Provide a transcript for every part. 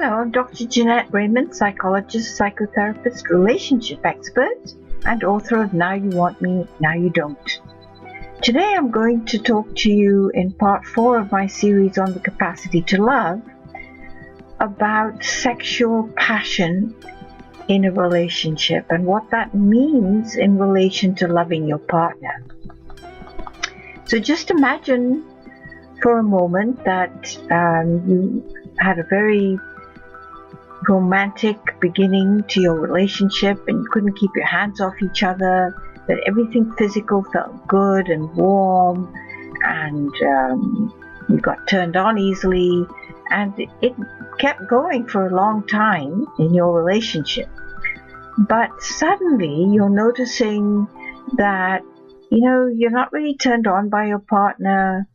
Hello, I'm Dr. Jeanette Raymond, psychologist, psychotherapist, relationship expert, and author of Now You Want Me, Now You Don't. Today I'm going to talk to you in part 4 of my series on the capacity to love about sexual passion in a relationship and what that means in relation to loving your partner. So just imagine for a moment that you had a very romantic beginning to your relationship and you couldn't keep your hands off each other, that everything physical felt good and warm, and you got turned on easily, and it kept going for a long time in your relationship. But suddenly you're noticing that you're not really turned on by your partner.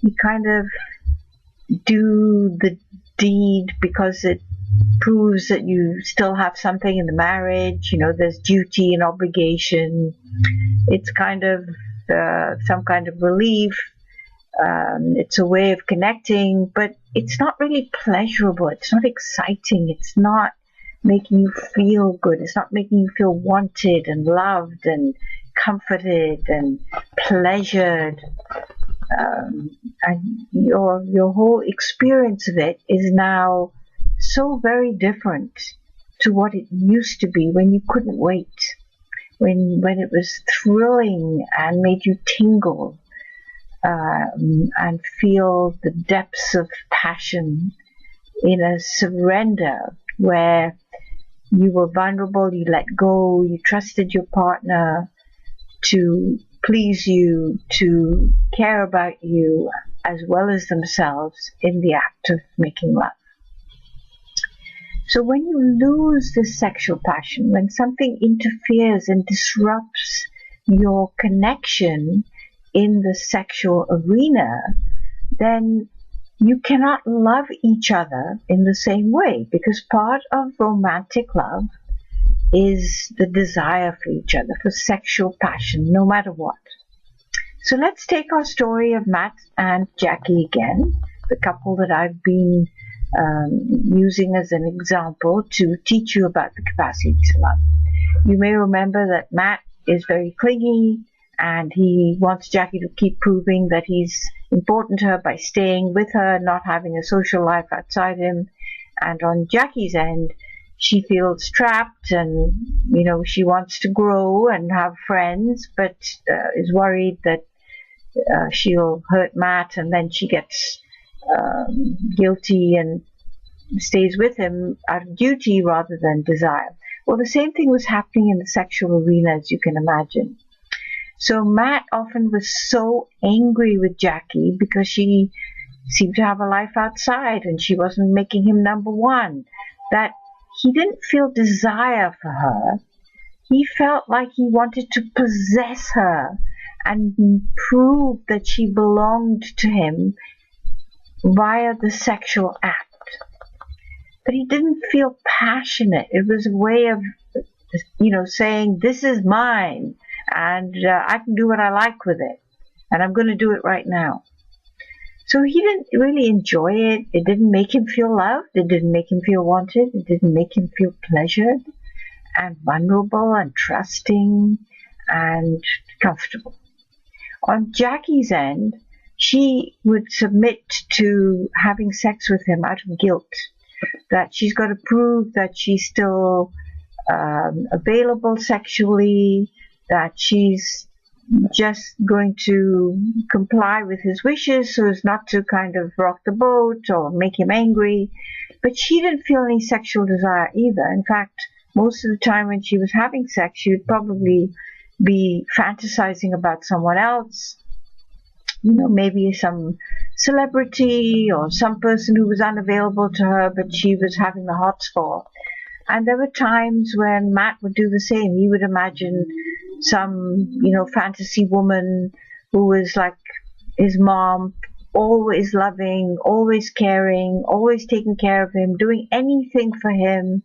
You kind of do the deed because it proves that you still have something in the marriage. There's duty and obligation. It's kind of some kind of relief. It's a way of connecting, but it's not really pleasurable. It's not exciting. It's not making you feel good. It's not making you feel wanted and loved and comforted and pleasured. And your whole experience of it is now so very different to what it used to be when you couldn't wait, when it was thrilling and made you tingle and feel the depths of passion in a surrender where you were vulnerable, you let go, you trusted your partner to please you, to care about you as well as themselves in the act of making love. So when you lose this sexual passion, when something interferes and disrupts your connection in the sexual arena, then you cannot love each other in the same way, because part of romantic love is the desire for each other, for sexual passion, no matter what. So let's take our story of Matt and Jackie again, the couple that I've been using as an example to teach you about the capacity to love. You may remember that Matt is very clingy and he wants Jackie to keep proving that he's important to her by staying with her, not having a social life outside him. And on Jackie's end, she feels trapped and, she wants to grow and have friends, but is worried that she'll hurt Matt, and then she gets guilty and stays with him out of duty rather than desire. Well, the same thing was happening in the sexual arena, as you can imagine. So Matt often was so angry with Jackie because she seemed to have a life outside and she wasn't making him number one, that he didn't feel desire for her. He felt like he wanted to possess her and prove that she belonged to him via the sexual act. But he didn't feel passionate. It was a way of, saying, this is mine, and I can do what I like with it, and I'm going to do it right now. So he didn't really enjoy it. It didn't make him feel loved. It didn't make him feel wanted. It didn't make him feel pleasured and vulnerable and trusting and comfortable. On Jackie's end, she would submit to having sex with him out of guilt, that she's got to prove that she's still available sexually, that she's just going to comply with his wishes so as not to kind of rock the boat or make him angry. But she didn't feel any sexual desire either. In fact, most of the time when she was having sex, she would probably be fantasizing about someone else, maybe some celebrity or some person who was unavailable to her, but she was having the hots for. And there were times when Matt would do the same. He would imagine some, fantasy woman who was like his mom, always loving, always caring, always taking care of him, doing anything for him,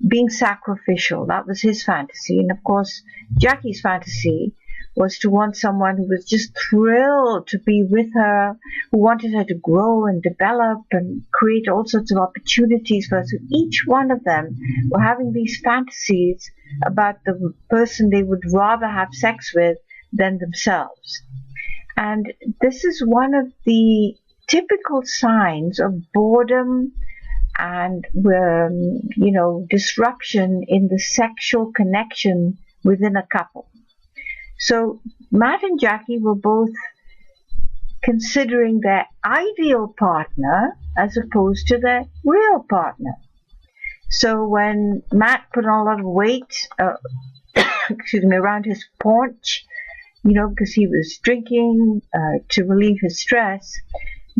being sacrificial. That was his fantasy. And of course, Jackie's fantasy was to want someone who was just thrilled to be with her, who wanted her to grow and develop and create all sorts of opportunities for her. So each one of them were having these fantasies about the person they would rather have sex with than themselves. And this is one of the typical signs of boredom and disruption in the sexual connection within a couple. So Matt and Jackie were both considering their ideal partner as opposed to their real partner. So when Matt put on a lot of weight around his paunch, because he was drinking to relieve his stress,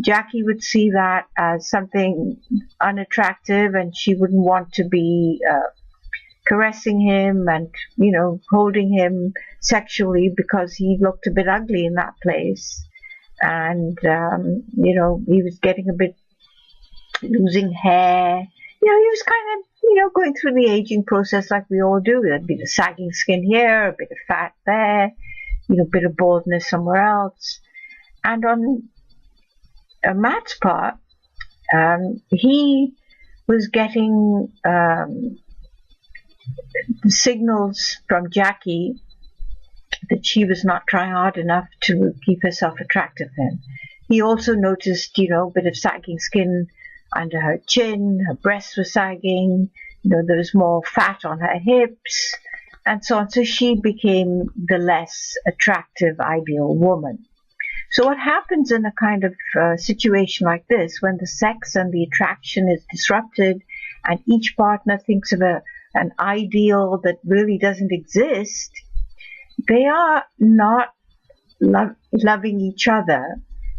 Jackie would see that as something unattractive, and she wouldn't want to be caressing him and, holding him sexually because he looked a bit ugly in that place. And, he was getting a bit losing hair. He was kind of, going through the aging process like we all do. There'd be the sagging skin here, a bit of fat there, a bit of baldness somewhere else. And on Matt's part, he was getting signals from Jackie that she was not trying hard enough to keep herself attractive to him. He also noticed, a bit of sagging skin under her chin, her breasts were sagging, there was more fat on her hips, and so on. So she became the less attractive ideal woman. So what happens in a kind of situation like this, when the sex and the attraction is disrupted and each partner thinks of an ideal that really doesn't exist, they are not loving each other.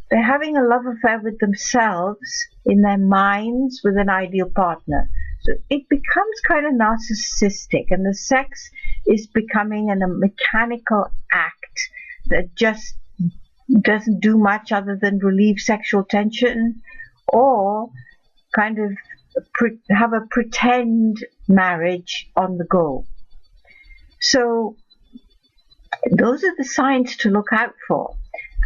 They're having a love affair with themselves in their minds with an ideal partner. So it becomes kind of narcissistic, and the sex is becoming a mechanical act that just doesn't do much other than relieve sexual tension or kind of have a pretend marriage on the go. So those are the signs to look out for.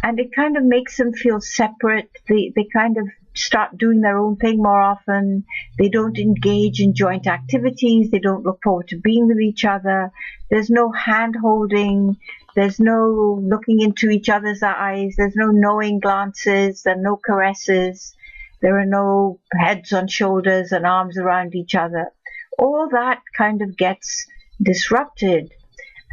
And it kind of makes them feel separate. They kind of start doing their own thing more often. They don't engage in joint activities. They don't look forward to being with each other. There's no hand-holding. There's no looking into each other's eyes. There's no knowing glances. There are no caresses. There are no heads on shoulders and arms around each other. All that kind of gets disrupted.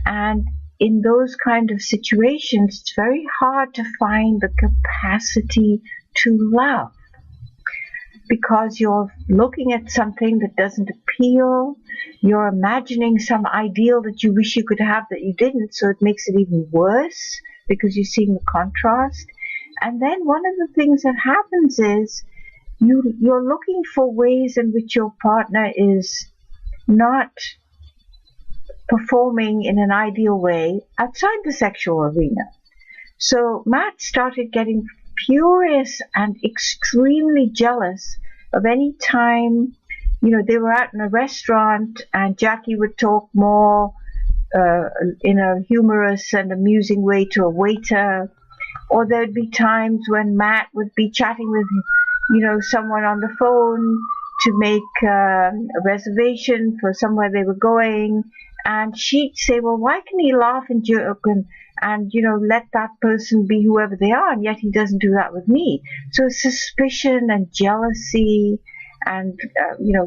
And in those kind of situations, it's very hard to find the capacity to love, because you're looking at something that doesn't appeal. You're imagining some ideal that you wish you could have that you didn't, so it makes it even worse because you're seeing the contrast. And then one of the things that happens is you're looking for ways in which your partner is not performing in an ideal way outside the sexual arena. So Matt started getting furious and extremely jealous of any time, they were out in a restaurant and Jackie would talk more in a humorous and amusing way to a waiter, or there'd be times when Matt would be chatting with, someone on the phone to make a reservation for somewhere they were going. And she'd say, well, why can he laugh and joke and let that person be whoever they are, and yet he doesn't do that with me? So suspicion and jealousy and,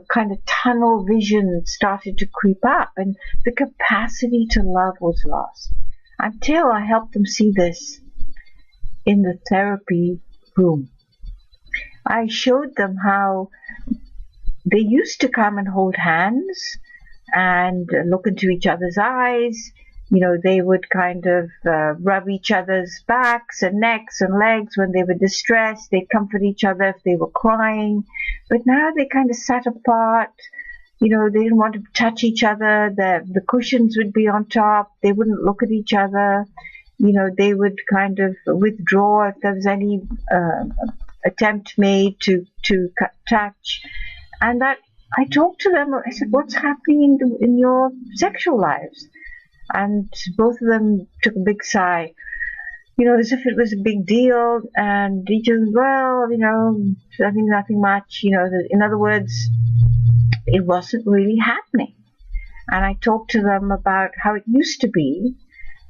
kind of tunnel vision started to creep up, and the capacity to love was lost. Until I helped them see this in the therapy room. I showed them how they used to come and hold hands and look into each other's eyes. They would kind of rub each other's backs and necks and legs when they were distressed. They'd comfort each other if they were crying. But now they kind of sat apart. They didn't want to touch each other. The cushions would be on top. They wouldn't look at each other. They would kind of withdraw if there was any attempt made to touch. And that I talked to them. I said, what's happening in your sexual lives? And both of them took a big sigh, as if it was a big deal. And he just, well, I think nothing much, in other words, it wasn't really happening. And I talked to them about how it used to be,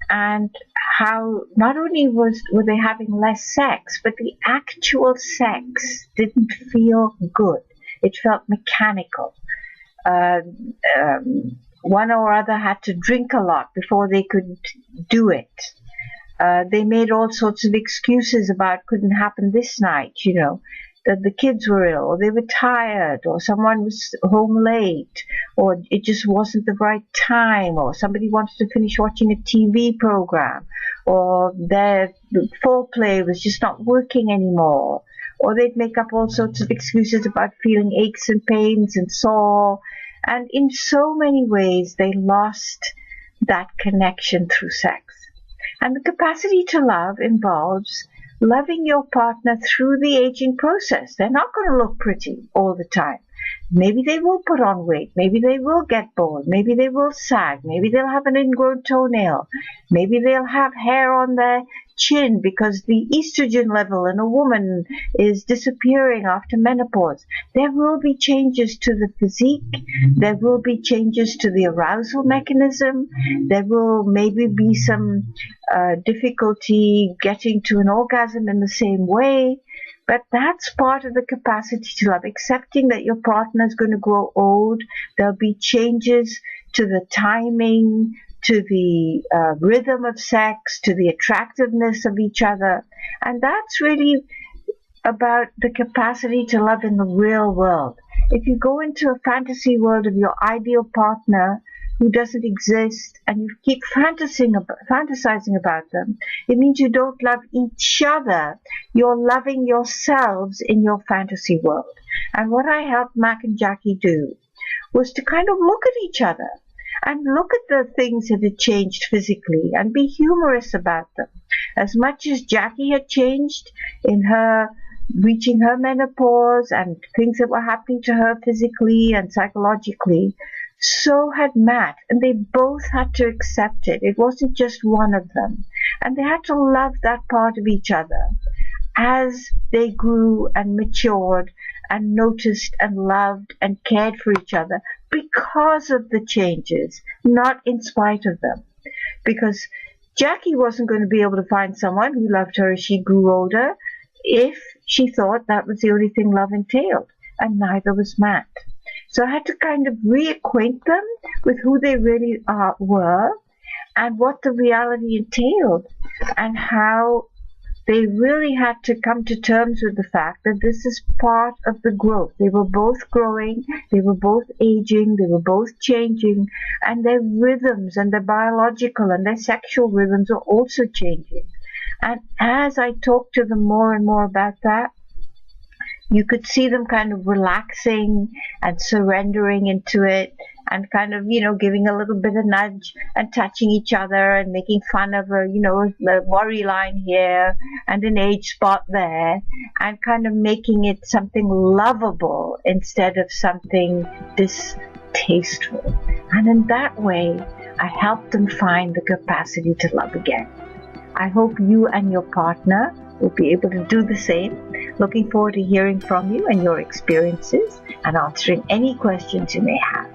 and how not only were they having less sex, but the actual sex didn't feel good. It felt mechanical. One or other had to drink a lot before they could do it. They made all sorts of excuses about couldn't happen this night, that the kids were ill, or they were tired, or someone was home late, or it just wasn't the right time, or somebody wanted to finish watching a TV program, or their foreplay was just not working anymore, or they'd make up all sorts of excuses about feeling aches and pains and sore, and in so many ways they lost that connection through sex. And the capacity to love involves loving your partner through the aging process. They're not going to look pretty all the time. Maybe they will put on weight. Maybe they will get bored. Maybe they will sag. Maybe they'll have an ingrown toenail. Maybe they'll have hair on their chin because the estrogen level in a woman is disappearing after menopause. There will be changes to the physique. There will be changes to the arousal mechanism. There will maybe be some difficulty getting to an orgasm in the same way. But that's part of the capacity to love, accepting that your partner is going to grow old. There'll be changes to the timing, to the rhythm of sex, to the attractiveness of each other. And that's really about the capacity to love in the real world. If you go into a fantasy world of your ideal partner who doesn't exist, and you keep fantasizing about them, it means you don't love each other. You're loving yourselves in your fantasy world. And what I helped Mac and Jackie do was to kind of look at each other and look at the things that had changed physically and be humorous about them. As much as Jackie had changed in her reaching her menopause and things that were happening to her physically and psychologically, so had Matt, and they both had to accept it. It wasn't just one of them. And they had to love that part of each other as they grew and matured and noticed and loved and cared for each other because of the changes, not in spite of them. Because Jackie wasn't going to be able to find someone who loved her as she grew older if she thought that was the only thing love entailed, and neither was Matt. So I had to kind of reacquaint them with who they really were and what the reality entailed, and how they really had to come to terms with the fact that this is part of the growth. They were both growing, they were both aging, they were both changing, and their rhythms and their biological and their sexual rhythms are also changing. And as I talked to them more and more about that, you could see them kind of relaxing and surrendering into it, and kind of, giving a little bit of nudge and touching each other and making fun of a worry line here and an age spot there, and kind of making it something lovable instead of something distasteful. And in that way, I helped them find the capacity to love again. I hope you and your partner will be able to do the same. Looking forward to hearing from you and your experiences and answering any questions you may have.